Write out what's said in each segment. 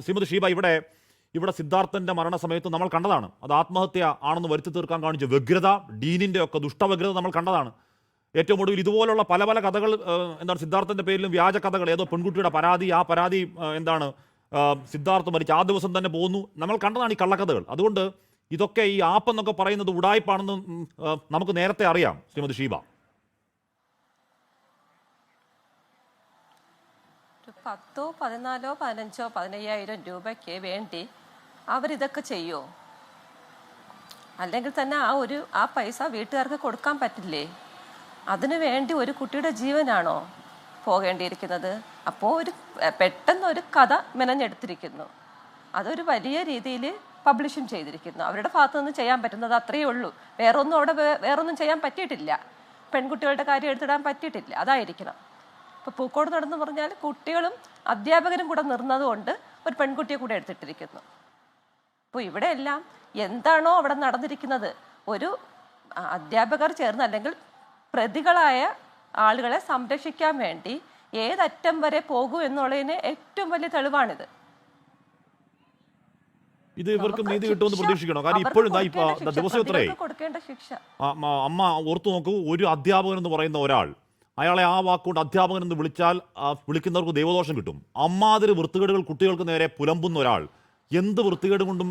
ശ്രീമതി ഷീബ, ഇവിടെ സിദ്ധാർത്ഥന്റെ മരണസമയത്ത് നമ്മൾ കണ്ടതാണ്, അത് ആത്മഹത്യ ആണെന്ന് വരുത്തി തീർക്കാൻ കാണിച്ച വ്യഗ്രത, ഡീനിന്റെ ഒക്കെ ദുഷ്ടവ്യഗ്രത നമ്മൾ കണ്ടതാണ്. ഏറ്റവും ഒടുവിൽ ഇതുപോലുള്ള പല പല കഥകൾ എന്താണ് സിദ്ധാർത്ഥന്റെ പേരിലും വ്യാജ കഥകൾ, ഏതോ പെൺകുട്ടിയുടെ പരാതി, ആ പരാതി എന്താണ് സിദ്ധാർത്ഥ് മരിച്ച ആ ദിവസം തന്നെ പോകുന്നു, നമ്മൾ കണ്ടതാണ് ഈ കള്ളക്കഥകൾ. അതുകൊണ്ട് ഇതൊക്കെ ഈ ആപ്പ് എന്നൊക്കെ പറയുന്നത് ഉടായ്പാണെന്ന് നമുക്ക് നേരത്തെ അറിയാം. ശ്രീമതി ഷീബ, 10, 14, 15, 15,000 രൂപയ്ക്ക് വേണ്ടി അവരിതൊക്കെ ചെയ്യുമോ? അല്ലെങ്കിൽ തന്നെ ആ പൈസ വീട്ടുകാർക്ക് കൊടുക്കാൻ പറ്റില്ലേ? അതിനു വേണ്ടി ഒരു കുട്ടിയുടെ ജീവനാണോ പോകേണ്ടിയിരിക്കുന്നത്? അപ്പോൾ പെട്ടെന്ന് ഒരു കഥ മെനഞ്ഞെടുത്തിരിക്കുന്നു, അതൊരു വലിയ രീതിയിൽ പബ്ലിഷും ചെയ്തിരിക്കുന്നു. അവരുടെ ഭാഗത്തു നിന്ന് ചെയ്യാൻ പറ്റുന്നത് അത്രയേ ഉള്ളൂ. വേറൊന്നും ചെയ്യാൻ പറ്റിയിട്ടില്ല. പെൺകുട്ടികളുടെ കാര്യം എടുത്തിടാൻ പറ്റിയിട്ടില്ല. അതായിരിക്കണം. ഇപ്പോൾ പൂക്കോട് നടന്നു പറഞ്ഞാൽ കുട്ടികളും അധ്യാപകരും കൂടെ നിർന്നതുകൊണ്ട് ഒരു പെൺകുട്ടിയെ കൂടെ എടുത്തിട്ടിരിക്കുന്നു. അപ്പോൾ ഇവിടെ എല്ലാം എന്താണോ അവിടെ നടന്നിരിക്കുന്നത്, ഒരു അധ്യാപകർ ചേർന്ന് അല്ലെങ്കിൽ പ്രതികളായ ആളുകളെ സംരക്ഷിക്കാൻ വേണ്ടി ഏതറ്റം വരെ പോകൂ എന്നുള്ളതിന് ഏറ്റവും വലിയ തെളിവാണിത്. ഇത് ഇവർക്ക് നീതി കിട്ടുമെന്ന് പ്രതീക്ഷിക്കണോ? കാരണം ഇപ്പോഴും ദിവസം എത്രയായി കൊടുക്കേണ്ട ശിക്ഷ? അമ്മ ഓർത്തു നോക്കൂ, ഒരു അധ്യാപകൻ എന്ന് പറയുന്ന ഒരാൾ, അയാളെ ആ വാക്കുകൊണ്ട് അധ്യാപകൻ എന്ന് വിളിച്ചാൽ വിളിക്കുന്നവർക്ക് ദൈവദോഷം കിട്ടും. അമ്മാതിരി വൃത്തികേടുകൾ കുട്ടികൾക്ക് നേരെ പുലമ്പുന്ന ഒരാൾ, എന്ത് വൃത്തികേട് കൊണ്ടും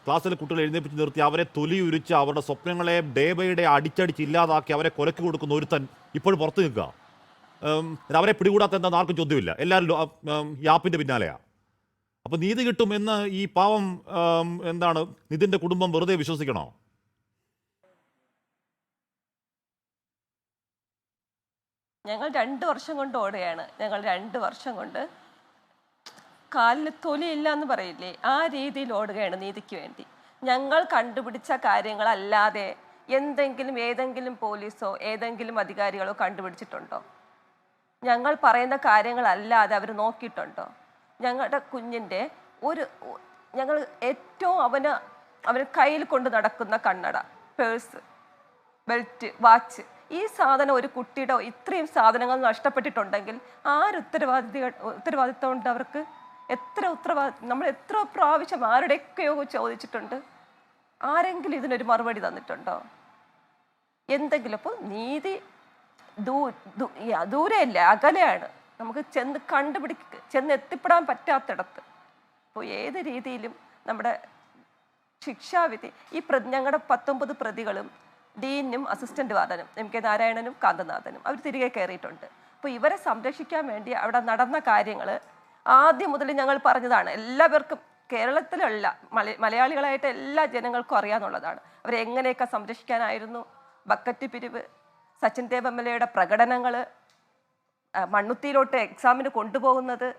ക്ലാസ്സിലെ കുട്ടികളെ എഴുന്നേപ്പിച്ച് നിർത്തി അവരെ തൊലിയുരിച്ച് അവരുടെ സ്വപ്നങ്ങളെ ഡേ ബൈ ഡേ അടിച്ചടിച്ച് ഇല്ലാതാക്കി അവരെ കൊലക്ക് കൊടുക്കുന്ന ഒരുത്തൻ ഇപ്പോഴും പുറത്ത് നിൽക്കുക. അവരെ പിടികൂടാത്ത എന്താണെന്ന് ആർക്കും ചോദ്യമില്ല. എല്ലാവരും ഈ ആപ്പിൻ്റെ പിന്നാലെയാണ്. അപ്പോൾ നീതി കിട്ടും എന്ന് ഈ പാവം എന്താണ് നിതിൻ്റെ കുടുംബം വെറുതെ വിശ്വസിക്കണോ? ഞങ്ങൾ 2 വർഷം കൊണ്ട് ഓടുകയാണ്. ഞങ്ങൾ 2 വർഷം കൊണ്ട് കാലിൽ തൊലിയില്ല എന്ന് പറയില്ലേ, ആ രീതിയിൽ ഓടുകയാണ് നീതിക്ക് വേണ്ടി. ഞങ്ങൾ കണ്ടുപിടിച്ച കാര്യങ്ങളല്ലാതെ ഏതെങ്കിലും പോലീസോ ഏതെങ്കിലും അധികാരികളോ കണ്ടുപിടിച്ചിട്ടുണ്ടോ? ഞങ്ങൾ പറയുന്ന കാര്യങ്ങളല്ലാതെ അവർ നോക്കിയിട്ടുണ്ടോ? ഞങ്ങളുടെ കുഞ്ഞിൻ്റെ ഞങ്ങൾ ഏറ്റവും അവന് കയ്യിൽ കൊണ്ട് നടക്കുന്ന കണ്ണട, പേഴ്സ്, ബെൽറ്റ്, വാച്ച്, ഈ സാധനം ഒരു കുട്ടിയുടെ ഇത്രയും സാധനങ്ങൾ നഷ്ടപ്പെട്ടിട്ടുണ്ടെങ്കിൽ ഉത്തരവാദിത്വം ഉണ്ട് അവർക്ക്? നമ്മൾ എത്ര പ്രാവശ്യം ആരുടെയൊക്കെയോ ചോദിച്ചിട്ടുണ്ട്. ആരെങ്കിലും ഇതിനൊരു മറുപടി തന്നിട്ടുണ്ടോ? എന്തെങ്കിലും? അപ്പോൾ നീതി ദൂരെയല്ല, അകലെയാണ്. നമുക്ക് ചെന്ന് എത്തിപ്പെടാൻ പറ്റാത്തിടത്ത്. അപ്പോൾ ഏത് രീതിയിലും നമ്മുടെ ശിക്ഷാവിധി ഞങ്ങളുടെ 19 പ്രതികളും ഡീനും അസിസ്റ്റന്റ് വാർഡനും MK നാരായണനും കാന്തനാഥനും അവർ തിരികെ കയറിയിട്ടുണ്ട്. അപ്പോൾ ഇവരെ സംരക്ഷിക്കാൻ വേണ്ടി അവിടെ നടന്ന കാര്യങ്ങൾ ആദ്യം മുതൽ ഞങ്ങൾ പറഞ്ഞതാണ്. എല്ലാവർക്കും, കേരളത്തിലുള്ള മലയാളികളായിട്ട് എല്ലാ ജനങ്ങൾക്കും അറിയാമെന്നുള്ളതാണ്. അവരെ എങ്ങനെയൊക്കെ സംരക്ഷിക്കാനായിരുന്നു. ബക്കറ്റ് പിരിവ്, സച്ചിൻ ദേവ് MLA പ്രകടനങ്ങൾ, മണ്ണുത്തിയിലോട്ട് എക്സാമിന് കൊണ്ടുപോകുന്നത്,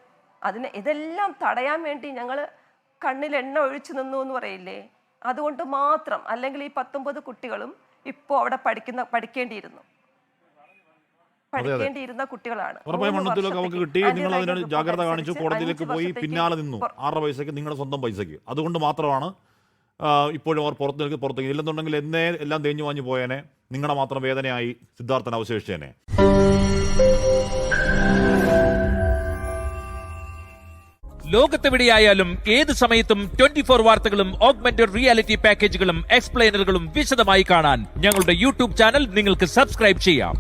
ഇതെല്ലാം തടയാൻ വേണ്ടി ഞങ്ങൾ കണ്ണിൽ എണ്ണ ഒഴിച്ചു നിന്നു എന്ന് പറയില്ലേ, അതുകൊണ്ട് മാത്രം. അല്ലെങ്കിൽ ഈ 19 കുട്ടികളും ഇപ്പോൾ അവിടെ പഠിക്കേണ്ടിയിരുന്ന കുട്ടികളാണ്. അവർക്ക് കിട്ടി. നിങ്ങൾ അതിന് ജാഗ്രത കാണിച്ചു, കോടതിയിലേക്ക് പോയി, പിന്നാലെ നിന്നു, 6 പൈസയ്ക്ക്, നിങ്ങളുടെ സ്വന്തം പൈസയ്ക്ക്. അതുകൊണ്ട് മാത്രമാണ് ഇപ്പോഴും അവർ പുറത്തേക്ക് ഇല്ലെന്നുണ്ടെങ്കിൽ എന്നേ എല്ലാം തേഞ്ഞു വാഞ്ഞു പോയേനെ. നിങ്ങളുടെ മാത്രം വേദനയായി സിദ്ധാർത്ഥൻ അവശേഷിച്ചേനെ. ലോകത്തെവിടെയായാലും ഏത് സമയത്തും 24 വാർത്തകളും ഓഗ്മെന്റഡ് റിയാലിറ്റി പാക്കേജുകളും എക്സ്പ്ലെയിനറുകളും വിശദമായി കാണാൻ ഞങ്ങളുടെ YouTube ചാനൽ നിങ്ങൾക്ക് സബ്സ്ക്രൈബ് ചെയ്യാം.